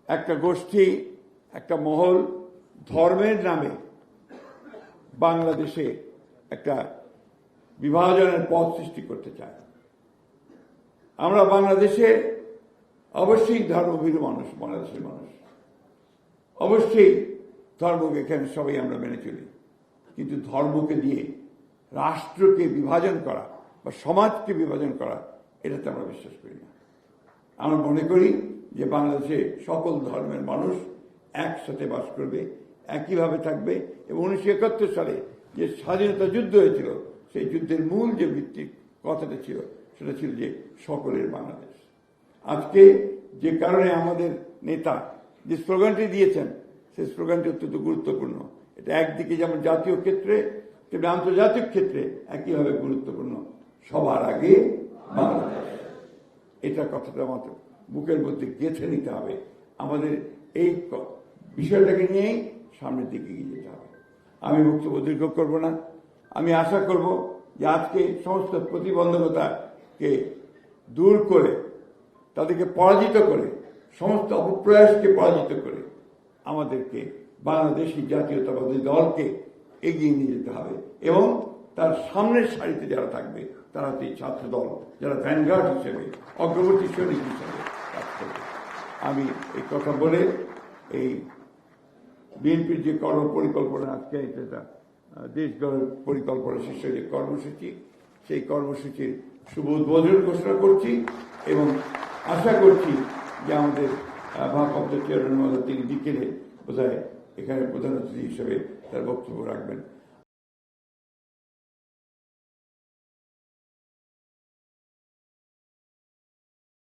একটা গোষ্ঠী, একটা মহল ধর্মের নামে বাংলাদেশে একটা বিভাজনের পথ সৃষ্টি করতে চায়। আমরা বাংলাদেশে অবশ্যই ধর্মভীরু মানুষ, বাংলাদেশের মানুষ অবশ্যই ধর্মকে এখানে সবাই আমরা মেনে চলি, কিন্তু ধর্মকে দিয়ে রাষ্ট্রকে বিভাজন করা বা সমাজকে বিভাজন করা এটাতে আমরা বিশ্বাস করি না। আমরা মনে করি যে বাংলাদেশে সকল ধর্মের মানুষ একসাথে বাস করবে, একইভাবে থাকবে এবং 1971 সালে যে স্বাধীনতা যুদ্ধ হয়েছিল সেই যুদ্ধের মূল যে ভিত্তিক কথাটা ছিল সেটা ছিল যে সকলের বাংলাদেশ। আজকে যে কারণে আমাদের নেতা যে স্লোগানটি দিয়েছেন সেই স্লোগানটি অত্যন্ত গুরুত্বপূর্ণ। এটা একদিকে যেমন জাতীয় ক্ষেত্রে তেমনি আন্তর্জাতিক ক্ষেত্রে একইভাবে গুরুত্বপূর্ণ, সবার আগে বাংলাদেশ। এটা কথাটা মাত্র বুকের মধ্যে গেঁথে নিতে হবে। আমাদের এই বিষয়টাকে নিয়েই সামনের দিকে এগিয়ে যেতে হবে। আমি বক্তব্য দীর্ঘ করব না। আমি আশা করব যে আজকে সমস্ত প্রতিবন্ধকতাকে দূর করে, তাদেরকে পরাজিত করে, সমস্ত অপপ্রয়াসকে পরাজিত করে আমাদেরকে বাংলাদেশি জাতীয়তাবাদী দলকে এগিয়ে নিয়ে যেতে হবে এবং তার সামনের সারিতে যারা থাকবে তারা হচ্ছে ছাত্র দল, যারা ভ্যানগার্ড হিসেবে, অগ্রবর্তী সৈনিক হিসেবে কাজ করবে। আমি এই কথা বলে এই বিএনপির যে কর্মপরিকল্পনা, আজকে এটা দেশ গড়ের পরিকল্পনা শীর্ষ যে কর্মসূচি, সেই কর্মসূচির শুভ উদ্বোধন ঘোষণা করছি এবং আশা করছি যে আমাদের ভারপ্রাপ্ত চেয়ারম্যান তিনি বিকেলে বোধহয় এখানে প্রধান অতিথি হিসেবে তার বক্তব্য রাখবেন।